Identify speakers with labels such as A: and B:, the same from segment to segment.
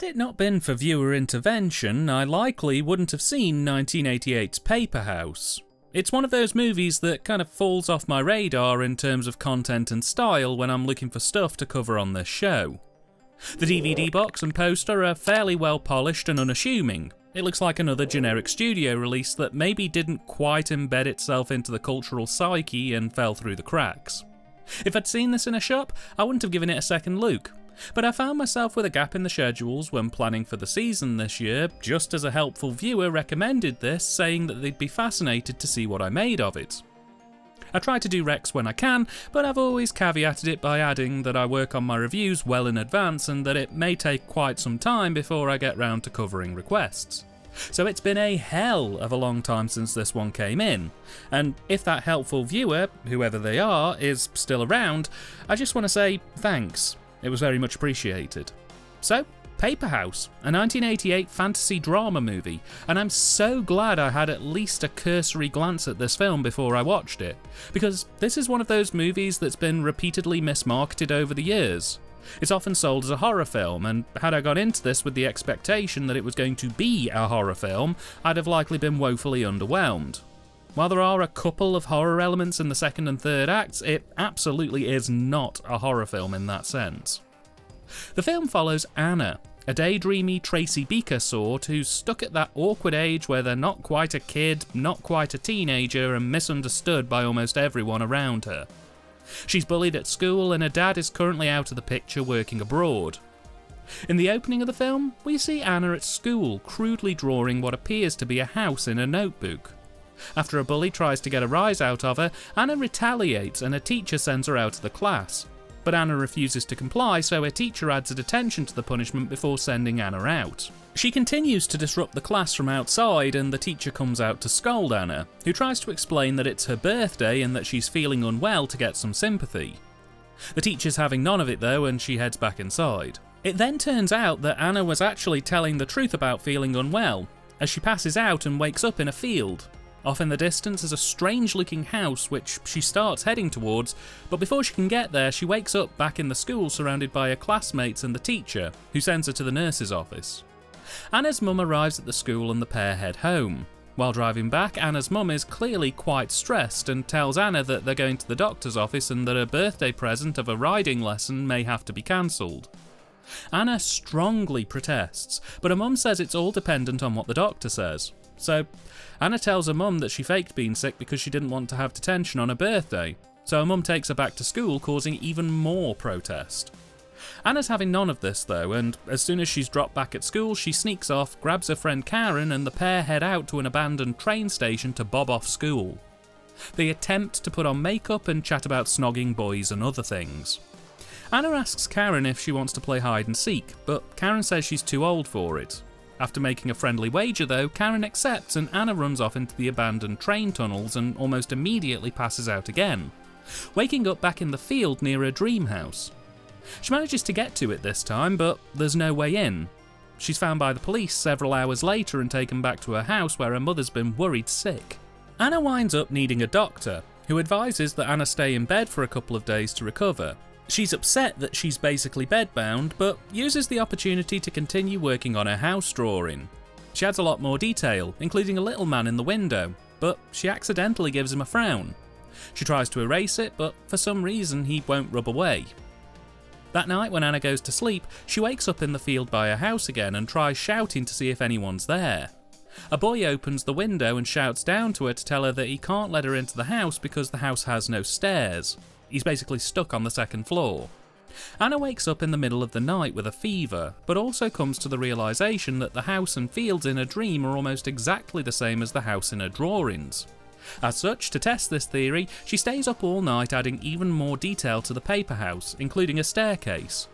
A: it not been for viewer intervention, I likely wouldn't have seen 1988's Paperhouse. It's one of those movies that kind of falls off my radar in terms of content and style when I'm looking for stuff to cover on this show. The DVD box and poster are fairly well polished and unassuming. It looks like another generic studio release that maybe didn't quite embed itself into the cultural psyche and fell through the cracks. If I'd seen this in a shop, I wouldn't have given it a second look. But I found myself with a gap in the schedules when planning for the season this year, just as a helpful viewer recommended this, saying that they'd be fascinated to see what I made of it. I try to do recs when I can, but I've always caveated it by adding that I work on my reviews well in advance and that it may take quite some time before I get round to covering requests. So it's been a hell of a long time since this one came in, and if that helpful viewer, whoever they are, is still around, I just want to say thanks. It was very much appreciated. So, Paperhouse, a 1988 fantasy drama movie, and I'm so glad I had at least a cursory glance at this film before I watched it, because this is one of those movies that's been repeatedly mismarketed over the years. It's often sold as a horror film, and had I gone into this with the expectation that it was going to be a horror film, I'd have likely been woefully underwhelmed. While there are a couple of horror elements in the second and third acts, it absolutely is not a horror film in that sense. The film follows Anna, a daydreamy Tracy Beaker sort who's stuck at that awkward age where they're not quite a kid, not quite a teenager, and misunderstood by almost everyone around her. She's bullied at school and her dad is currently out of the picture working abroad. In the opening of the film, we see Anna at school crudely drawing what appears to be a house in a notebook. After a bully tries to get a rise out of her, Anna retaliates and her teacher sends her out of the class. But Anna refuses to comply, so her teacher adds a detention to the punishment before sending Anna out. She continues to disrupt the class from outside and the teacher comes out to scold Anna, who tries to explain that it's her birthday and that she's feeling unwell to get some sympathy. The teacher's having none of it though and she heads back inside. It then turns out that Anna was actually telling the truth about feeling unwell, as she passes out and wakes up in a field. Off in the distance is a strange-looking house which she starts heading towards, but before she can get there she wakes up back in the school surrounded by her classmates and the teacher, who sends her to the nurse's office. Anna's mum arrives at the school and the pair head home. While driving back, Anna's mum is clearly quite stressed and tells Anna that they're going to the doctor's office and that her birthday present of a riding lesson may have to be cancelled. Anna strongly protests, but her mum says it's all dependent on what the doctor says. So, Anna tells her mum that she faked being sick because she didn't want to have detention on her birthday, so her mum takes her back to school, causing even more protest. Anna's having none of this though, and as soon as she's dropped back at school, she sneaks off, grabs her friend Karen, and the pair head out to an abandoned train station to bob off school. They attempt to put on makeup and chat about snogging boys and other things. Anna asks Karen if she wants to play hide and seek, but Karen says she's too old for it. After making a friendly wager though, Karen accepts and Anna runs off into the abandoned train tunnels and almost immediately passes out again, waking up back in the field near her dream house. She manages to get to it this time, but there's no way in. She's found by the police several hours later and taken back to her house where her mother's been worried sick. Anna winds up needing a doctor, who advises that Anna stay in bed for a couple of days to recover. She's upset that she's basically bedbound, but uses the opportunity to continue working on her house drawing. She adds a lot more detail, including a little man in the window, but she accidentally gives him a frown. She tries to erase it, but for some reason he won't rub away. That night when Anna goes to sleep, she wakes up in the field by her house again and tries shouting to see if anyone's there. A boy opens the window and shouts down to her to tell her that he can't let her into the house because the house has no stairs. He's basically stuck on the second floor. Anna wakes up in the middle of the night with a fever, but also comes to the realisation that the house and fields in her dream are almost exactly the same as the house in her drawings. As such, to test this theory, she stays up all night adding even more detail to the paper house, including a staircase.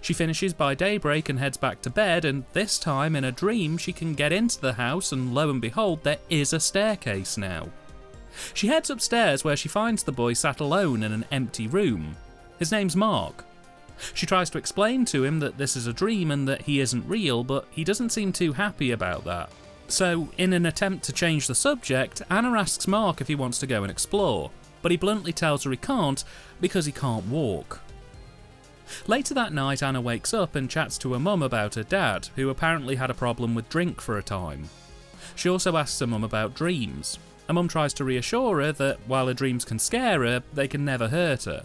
A: She finishes by daybreak and heads back to bed, and this time in a dream she can get into the house and lo and behold there is a staircase now. She heads upstairs where she finds the boy sat alone in an empty room. His name's Mark. She tries to explain to him that this is a dream and that he isn't real, but he doesn't seem too happy about that. So, in an attempt to change the subject, Anna asks Mark if he wants to go and explore, but he bluntly tells her he can't because he can't walk. Later that night, Anna wakes up and chats to her mum about her dad, who apparently had a problem with drink for a time. She also asks her mum about dreams. Her mum tries to reassure her that while her dreams can scare her, they can never hurt her.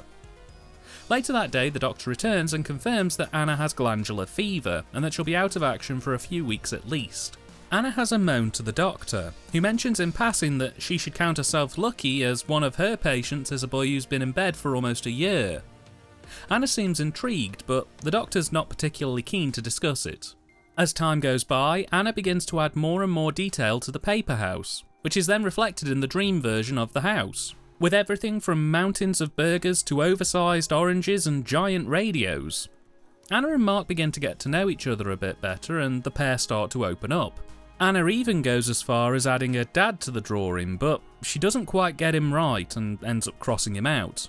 A: Later that day, the doctor returns and confirms that Anna has glandular fever and that she'll be out of action for a few weeks at least. Anna has a moan to the doctor, who mentions in passing that she should count herself lucky as one of her patients is a boy who's been in bed for almost a year. Anna seems intrigued, but the doctor's not particularly keen to discuss it. As time goes by, Anna begins to add more and more detail to the paper house, which is then reflected in the dream version of the house, with everything from mountains of burgers to oversized oranges and giant radios. Anna and Mark begin to get to know each other a bit better, and the pair start to open up. Anna even goes as far as adding her dad to the drawing, but she doesn't quite get him right and ends up crossing him out.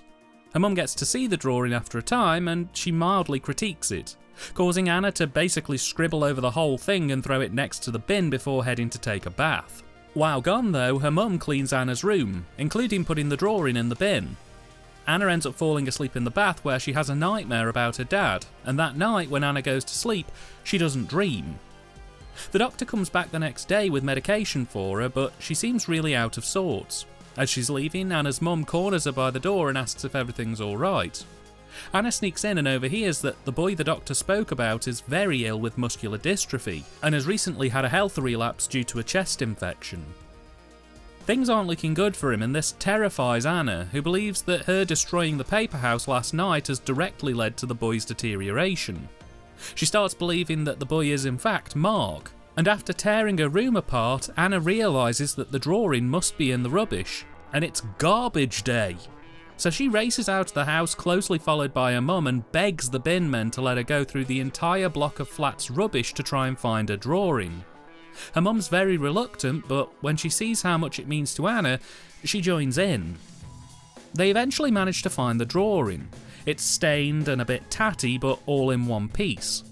A: Her mum gets to see the drawing after a time, and she mildly critiques it, causing Anna to basically scribble over the whole thing and throw it next to the bin before heading to take a bath. While gone though, her mum cleans Anna's room, including putting the drawing in the bin. Anna ends up falling asleep in the bath where she has a nightmare about her dad, and that night when Anna goes to sleep, she doesn't dream. The doctor comes back the next day with medication for her, but she seems really out of sorts. As she's leaving, Anna's mum corners her by the door and asks if everything's alright. Anna sneaks in and overhears that the boy the doctor spoke about is very ill with muscular dystrophy, and has recently had a health relapse due to a chest infection. Things aren't looking good for him, and this terrifies Anna, who believes that her destroying the paper house last night has directly led to the boy's deterioration. She starts believing that the boy is in fact Mark, and after tearing her room apart, Anna realises that the drawing must be in the rubbish, and it's garbage day. So she races out of the house, closely followed by her mum, and begs the bin men to let her go through the entire block of flats rubbish to try and find her drawing. Her mum's very reluctant, but when she sees how much it means to Anna, she joins in. They eventually manage to find the drawing. It's stained and a bit tatty, but all in one piece.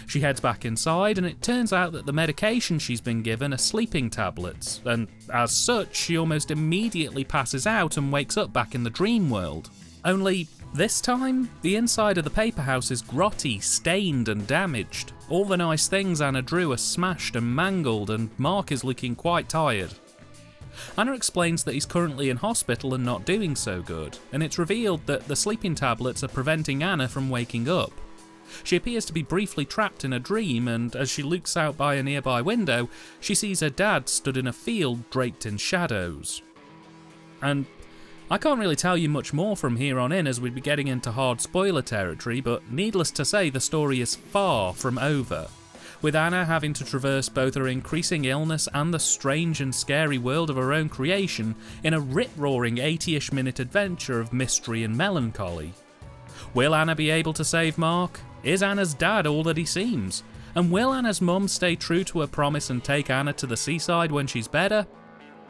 A: She heads back inside, and it turns out that the medication she's been given are sleeping tablets, and as such, she almost immediately passes out and wakes up back in the dream world. Only, this time, the inside of the paper house is grotty, stained and damaged. All the nice things Anna drew are smashed and mangled, and Mark is looking quite tired. Anna explains that he's currently in hospital and not doing so good, and it's revealed that the sleeping tablets are preventing Anna from waking up. She appears to be briefly trapped in a dream, and as she looks out by a nearby window, she sees her dad stood in a field draped in shadows. And I can't really tell you much more from here on in, as we'd be getting into hard spoiler territory, but needless to say, the story is far from over, with Anna having to traverse both her increasing illness and the strange and scary world of her own creation in a rip-roaring 80-ish minute adventure of mystery and melancholy. Will Anna be able to save Mark? Is Anna's dad all that he seems? And will Anna's mum stay true to her promise and take Anna to the seaside when she's better?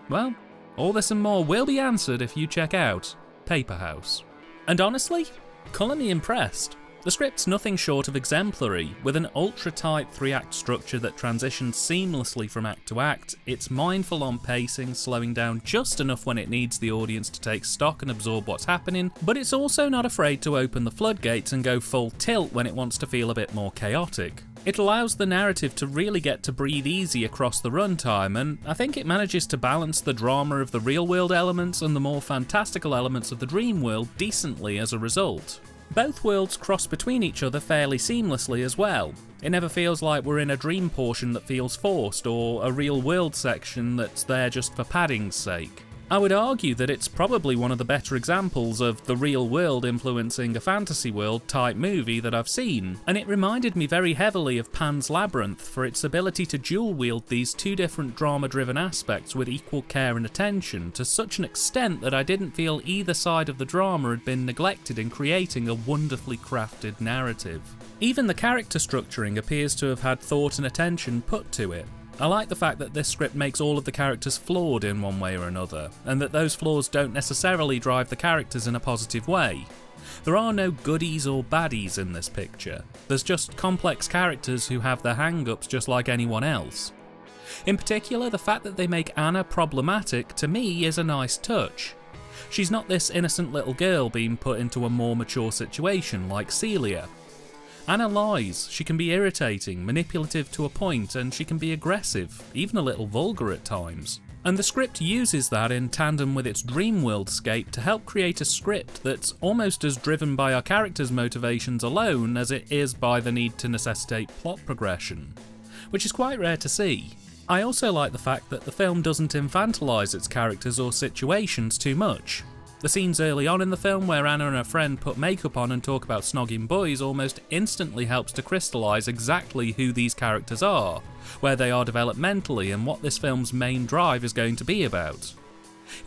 A: Well, all this and more will be answered if you check out Paperhouse. And honestly, colour me impressed. The script's nothing short of exemplary, with an ultra-tight 3-act structure that transitions seamlessly from act to act. It's mindful on pacing, slowing down just enough when it needs the audience to take stock and absorb what's happening, but it's also not afraid to open the floodgates and go full tilt when it wants to feel a bit more chaotic. It allows the narrative to really get to breathe easy across the runtime, and I think it manages to balance the drama of the real-world elements and the more fantastical elements of the dream world decently as a result. Both worlds cross between each other fairly seamlessly as well. It never feels like we're in a dream portion that feels forced, or a real world section that's there just for padding's sake. I would argue that it's probably one of the better examples of the real world influencing a fantasy world type movie that I've seen, and it reminded me very heavily of Pan's Labyrinth for its ability to dual wield these two different drama-driven aspects with equal care and attention, to such an extent that I didn't feel either side of the drama had been neglected in creating a wonderfully crafted narrative. Even the character structuring appears to have had thought and attention put to it. I like the fact that this script makes all of the characters flawed in one way or another, and that those flaws don't necessarily drive the characters in a positive way. There are no goodies or baddies in this picture. There's just complex characters who have their hang-ups just like anyone else. In particular, the fact that they make Anna problematic to me is a nice touch. She's not this innocent little girl being put into a more mature situation like Celia. Anna lies, she can be irritating, manipulative to a point, and she can be aggressive, even a little vulgar at times. And the script uses that in tandem with its dream worldscape to help create a script that's almost as driven by our characters' motivations alone as it is by the need to necessitate plot progression, which is quite rare to see. I also like the fact that the film doesn't infantilise its characters or situations too much. The scenes early on in the film where Anna and her friend put makeup on and talk about snogging boys almost instantly helps to crystallise exactly who these characters are, where they are developmentally, and what this film's main drive is going to be about.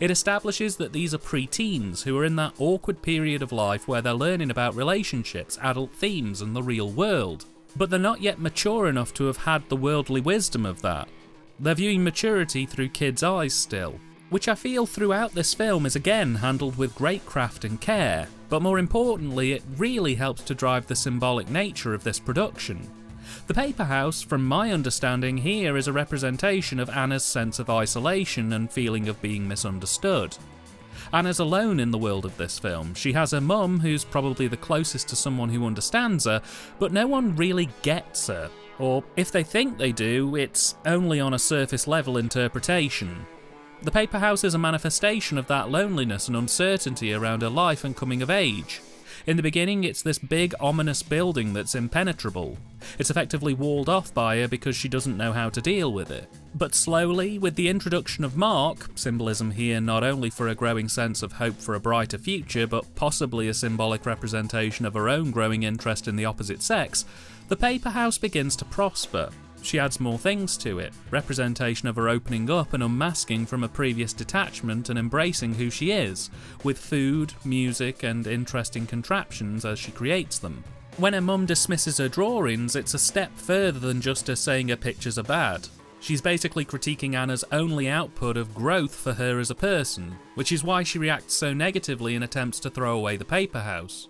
A: It establishes that these are pre-teens who are in that awkward period of life where they're learning about relationships, adult themes and the real world, but they're not yet mature enough to have had the worldly wisdom of that. They're viewing maturity through kids' eyes still, which I feel throughout this film is again handled with great craft and care, but more importantly it really helps to drive the symbolic nature of this production. The paper house, from my understanding here, is a representation of Anna's sense of isolation and feeling of being misunderstood. Anna's alone in the world of this film. She has her mum, who's probably the closest to someone who understands her, but no one really gets her. Or if they think they do, it's only on a surface level interpretation. The paper house is a manifestation of that loneliness and uncertainty around her life and coming of age. In the beginning, it's this big, ominous building that's impenetrable. It's effectively walled off by her because she doesn't know how to deal with it. But slowly, with the introduction of Mark, symbolism here not only for a growing sense of hope for a brighter future, but possibly a symbolic representation of her own growing interest in the opposite sex, the paper house begins to prosper. She adds more things to it, representation of her opening up and unmasking from a previous detachment and embracing who she is, with food, music and interesting contraptions as she creates them. When her mum dismisses her drawings, it's a step further than just her saying her pictures are bad. She's basically critiquing Anna's only output of growth for her as a person, which is why she reacts so negatively in attempts to throw away the paper house.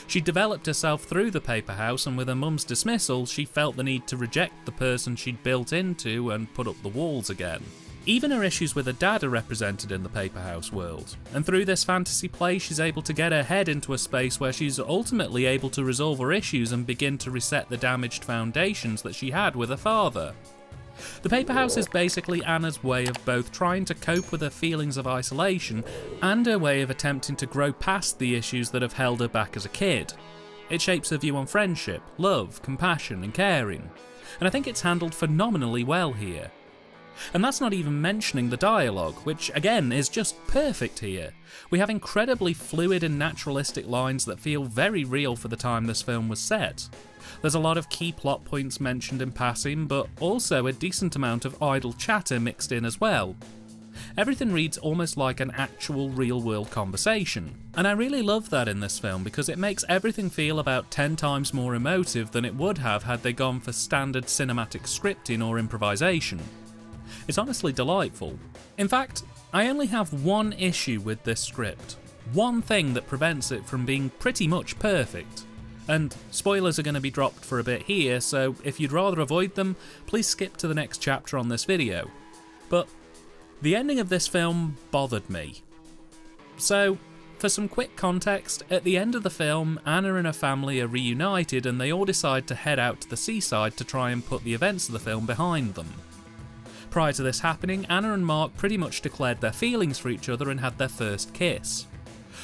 A: She developed herself through the paper house, and with her mum's dismissal, she felt the need to reject the person she'd built into and put up the walls again. Even her issues with her dad are represented in the paper house world, and through this fantasy play she's able to get her head into a space where she's ultimately able to resolve her issues and begin to reset the damaged foundations that she had with her father. The paper house is basically Anna's way of both trying to cope with her feelings of isolation and her way of attempting to grow past the issues that have held her back as a kid. It shapes her view on friendship, love, compassion and caring, and I think it's handled phenomenally well here. And that's not even mentioning the dialogue, which again is just perfect here. We have incredibly fluid and naturalistic lines that feel very real for the time this film was set. There's a lot of key plot points mentioned in passing, but also a decent amount of idle chatter mixed in as well. Everything reads almost like an actual real-world conversation, and I really love that in this film because it makes everything feel about 10 times more emotive than it would have had they gone for standard cinematic scripting or improvisation. It's honestly delightful. In fact, I only have one issue with this script. One thing that prevents it from being pretty much perfect. And spoilers are going to be dropped for a bit here, so if you'd rather avoid them, please skip to the next chapter on this video. But the ending of this film bothered me. So, for some quick context, at the end of the film, Anna and her family are reunited and they all decide to head out to the seaside to try and put the events of the film behind them. Prior to this happening, Anna and Mark pretty much declared their feelings for each other and had their first kiss.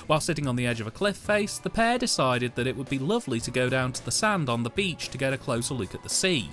A: While sitting on the edge of a cliff face, the pair decided that it would be lovely to go down to the sand on the beach to get a closer look at the sea.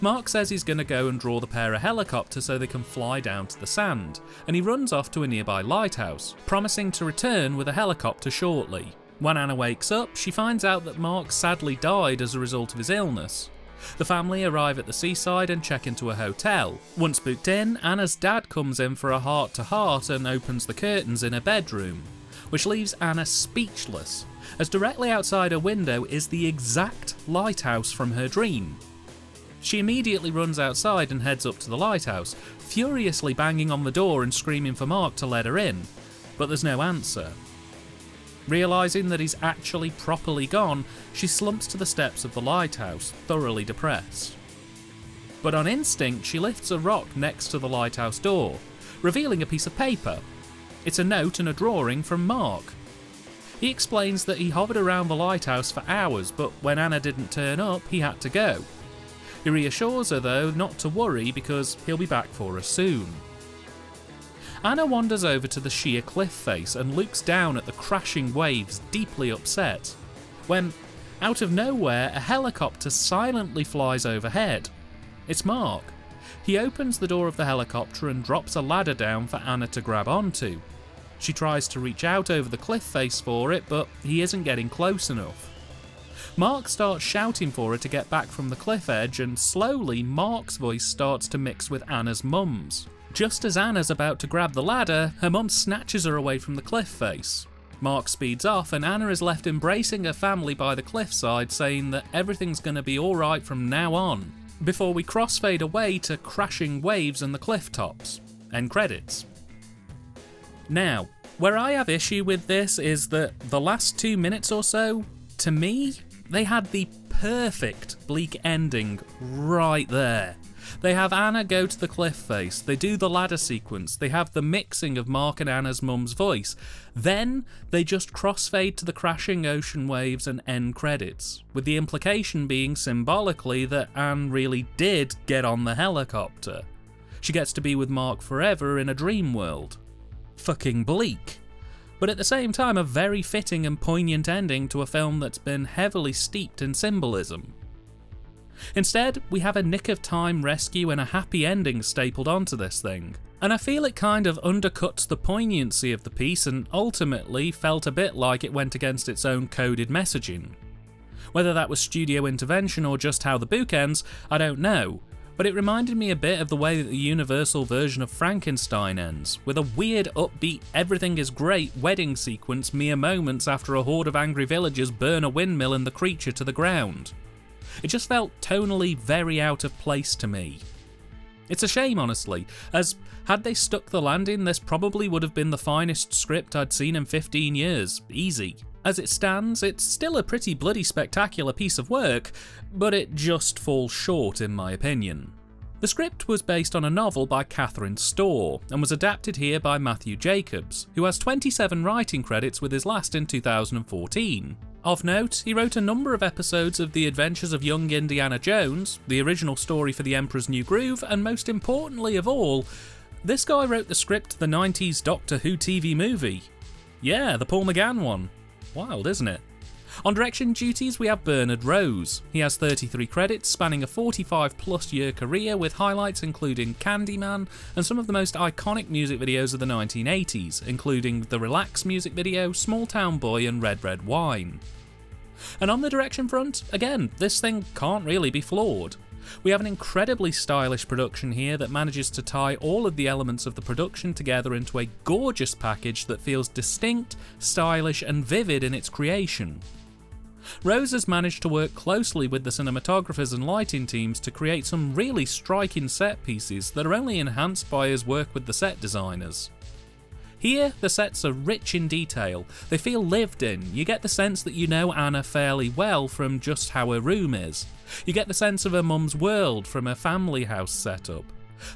A: Mark says he's going to go and draw the pair a helicopter so they can fly down to the sand, and he runs off to a nearby lighthouse, promising to return with a helicopter shortly. When Anna wakes up, she finds out that Mark sadly died as a result of his illness. The family arrive at the seaside and check into a hotel. Once booked in, Anna's dad comes in for a heart-to-heart and opens the curtains in her bedroom, which leaves Anna speechless, as directly outside her window is the exact lighthouse from her dream. She immediately runs outside and heads up to the lighthouse, furiously banging on the door and screaming for Mark to let her in, but there's no answer. Realising that he's actually properly gone, she slumps to the steps of the lighthouse, thoroughly depressed. But on instinct, she lifts a rock next to the lighthouse door, revealing a piece of paper. It's a note and a drawing from Mark. He explains that he hovered around the lighthouse for hours, but when Anna didn't turn up, he had to go. He reassures her though not to worry because he'll be back for her soon. Anna wanders over to the sheer cliff face and looks down at the crashing waves, deeply upset, when, out of nowhere, a helicopter silently flies overhead. It's Mark. He opens the door of the helicopter and drops a ladder down for Anna to grab onto. She tries to reach out over the cliff face for it, but he isn't getting close enough. Mark starts shouting for her to get back from the cliff edge, and slowly Mark's voice starts to mix with Anna's mum's. Just as Anna's about to grab the ladder, her mum snatches her away from the cliff face. Mark speeds off and Anna is left embracing her family by the cliffside, saying that everything's going to be alright from now on, before we crossfade away to crashing waves and the cliff tops. End credits. Now, where I have issue with this is that the last 2 minutes or so, to me, they had the perfect bleak ending right there. They have Anna go to the cliff face, they do the ladder sequence, they have the mixing of Mark and Anna's mum's voice. Then they just crossfade to the crashing ocean waves and end credits, with the implication being symbolically that Anne really did get on the helicopter. She gets to be with Mark forever in a dream world. Fucking bleak. But at the same time a very fitting and poignant ending to a film that's been heavily steeped in symbolism. Instead, we have a nick-of-time rescue and a happy ending stapled onto this thing, and I feel it kind of undercuts the poignancy of the piece and ultimately felt a bit like it went against its own coded messaging. Whether that was studio intervention or just how the book ends, I don't know, but it reminded me a bit of the way that the Universal version of Frankenstein ends, with a weird upbeat everything is great wedding sequence mere moments after a horde of angry villagers burn a windmill and the creature to the ground. It just felt tonally very out of place to me. It's a shame, honestly, as had they stuck the landing, this probably would have been the finest script I'd seen in 15 years, easy. As it stands, it's still a pretty bloody spectacular piece of work, but it just falls short in my opinion. The script was based on a novel by Catherine Storr, and was adapted here by Matthew Jacobs, who has 27 writing credits with his last in 2014. Of note, he wrote a number of episodes of The Adventures of Young Indiana Jones, the original story for The Emperor's New Groove, and most importantly of all, this guy wrote the script to the 90s Doctor Who TV movie. Yeah, the Paul McGann one. Wild, isn't it? On direction duties we have Bernard Rose. He has 33 credits spanning a 45+ year career, with highlights including Candyman and some of the most iconic music videos of the 1980s, including the Relax music video, Small Town Boy and Red Red Wine. And on the direction front, again, this thing can't really be flawed. We have an incredibly stylish production here that manages to tie all of the elements of the production together into a gorgeous package that feels distinct, stylish and vivid in its creation. Rose has managed to work closely with the cinematographers and lighting teams to create some really striking set pieces that are only enhanced by his work with the set designers. Here, the sets are rich in detail, they feel lived in, you get the sense that you know Anna fairly well from just how her room is. You get the sense of her mum's world from her family house setup.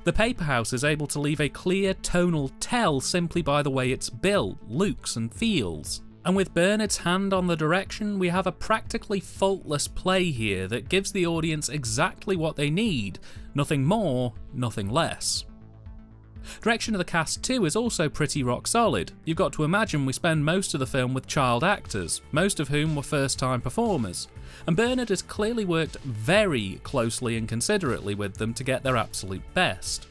A: The Paperhouse is able to leave a clear tonal tell simply by the way it's built, looks and feels. And with Bernard's hand on the direction, we have a practically faultless play here that gives the audience exactly what they need, nothing more, nothing less. Direction of the cast too is also pretty rock solid. You've got to imagine we spend most of the film with child actors, most of whom were first-time performers, and Bernard has clearly worked very closely and considerately with them to get their absolute best.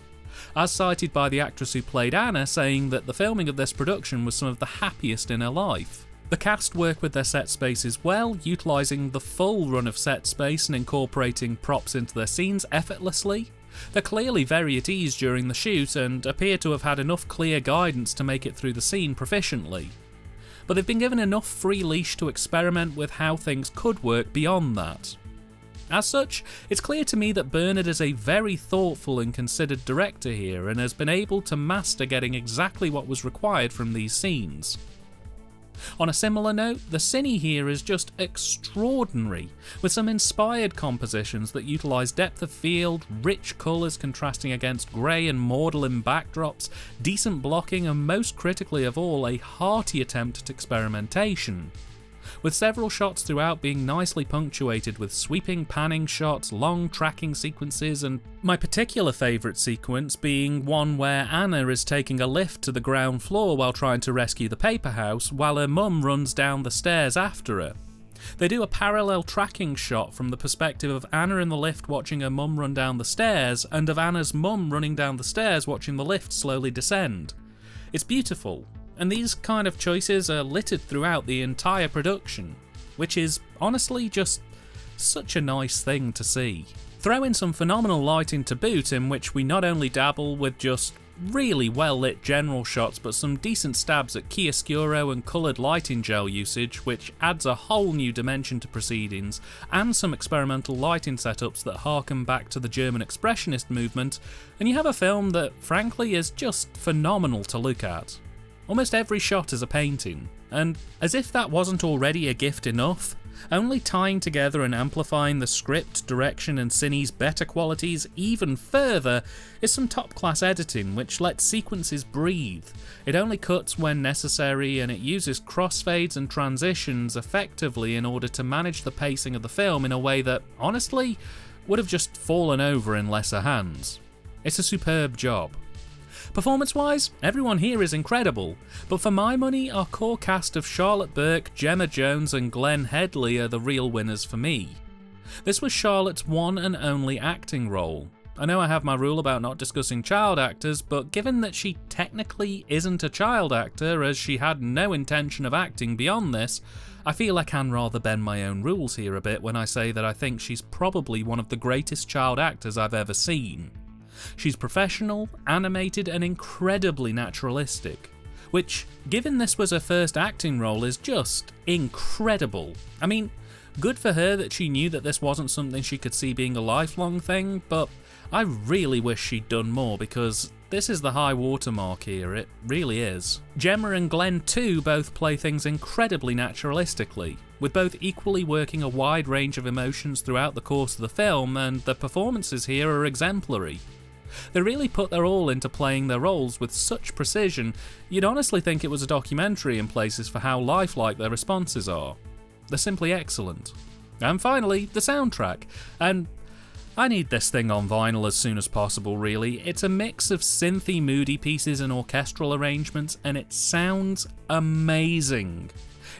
A: As cited by the actress who played Anna, saying that the filming of this production was some of the happiest in her life. The cast work with their set spaces well, utilising the full run of set space and incorporating props into their scenes effortlessly. They're clearly very at ease during the shoot and appear to have had enough clear guidance to make it through the scene proficiently. But they've been given enough free leash to experiment with how things could work beyond that. As such, it's clear to me that Bernard is a very thoughtful and considered director here and has been able to master getting exactly what was required from these scenes. On a similar note, the Cine here is just extraordinary, with some inspired compositions that utilise depth of field, rich colours contrasting against grey and maudlin backdrops, decent blocking, and most critically of all, a hearty attempt at experimentation. With several shots throughout being nicely punctuated with sweeping panning shots, long tracking sequences, and my particular favourite sequence being one where Anna is taking a lift to the ground floor while trying to rescue the paper house, while her mum runs down the stairs after her. They do a parallel tracking shot from the perspective of Anna in the lift watching her mum run down the stairs, and of Anna's mum running down the stairs watching the lift slowly descend. It's beautiful. And these kind of choices are littered throughout the entire production, which is honestly just such a nice thing to see. Throw in some phenomenal lighting to boot, in which we not only dabble with just really well lit general shots, but some decent stabs at chiaroscuro and coloured lighting gel usage, which adds a whole new dimension to proceedings, and some experimental lighting setups that harken back to the German Expressionist movement, and you have a film that frankly is just phenomenal to look at. Almost every shot is a painting, and as if that wasn't already a gift enough, only tying together and amplifying the script, direction and Cine's better qualities even further is some top-class editing which lets sequences breathe. It only cuts when necessary, and it uses crossfades and transitions effectively in order to manage the pacing of the film in a way that, honestly, would have just fallen over in lesser hands. It's a superb job. Performance-wise, everyone here is incredible, but for my money, our core cast of Charlotte Burke, Gemma Jones and Glenn Headley are the real winners for me. This was Charlotte's one and only acting role. I know I have my rule about not discussing child actors, but given that she technically isn't a child actor, as she had no intention of acting beyond this, I feel I can rather bend my own rules here a bit when I say that I think she's probably one of the greatest child actors I've ever seen. She's professional, animated and incredibly naturalistic, which, given this was her first acting role, is just incredible. I mean, good for her that she knew that this wasn't something she could see being a lifelong thing, but I really wish she'd done more, because this is the high watermark here, it really is. Gemma and Glenn too both play things incredibly naturalistically, with both equally working a wide range of emotions throughout the course of the film, and the performances here are exemplary. They really put their all into playing their roles with such precision, you'd honestly think it was a documentary in places for how lifelike their responses are. They're simply excellent. And finally, the soundtrack. And I need this thing on vinyl as soon as possible, really. It's a mix of synthy, moody pieces and orchestral arrangements, and it sounds amazing.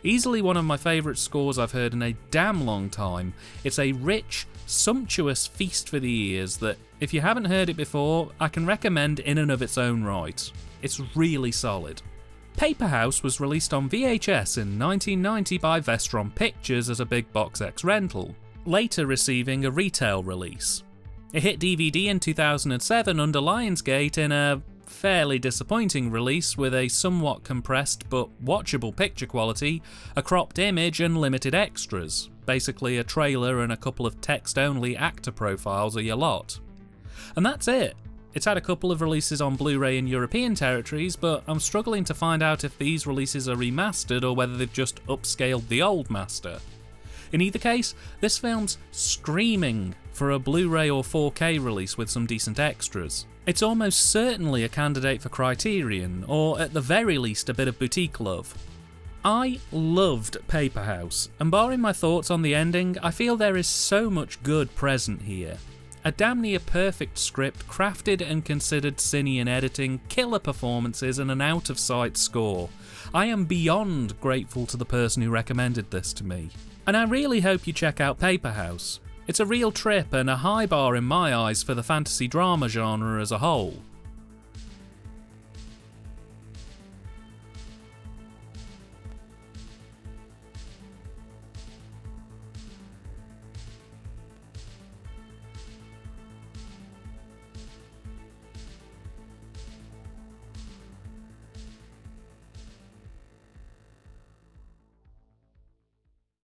A: Easily one of my favourite scores I've heard in a damn long time. It's a rich, sumptuous feast for the ears that, if you haven't heard it before, I can recommend in and of its own right. It's really solid. Paperhouse was released on VHS in 1990 by Vestron Pictures as a big box X rental, later receiving a retail release. It hit DVD in 2007 under Lionsgate in a fairly disappointing release with a somewhat compressed but watchable picture quality, a cropped image and limited extras. Basically a trailer and a couple of text-only actor profiles are your lot. And that's it. It's had a couple of releases on Blu-ray in European territories, but I'm struggling to find out if these releases are remastered or whether they've just upscaled the old master. In either case, this film's screaming for a Blu-ray or 4K release with some decent extras. It's almost certainly a candidate for Criterion, or at the very least a bit of boutique love. I loved Paperhouse, and barring my thoughts on the ending, I feel there is so much good present here. A damn near perfect script, crafted and considered Cine in editing, killer performances and an out-of-sight score. I am beyond grateful to the person who recommended this to me. And I really hope you check out Paperhouse. It's a real trip and a high bar in my eyes for the fantasy drama genre as a whole.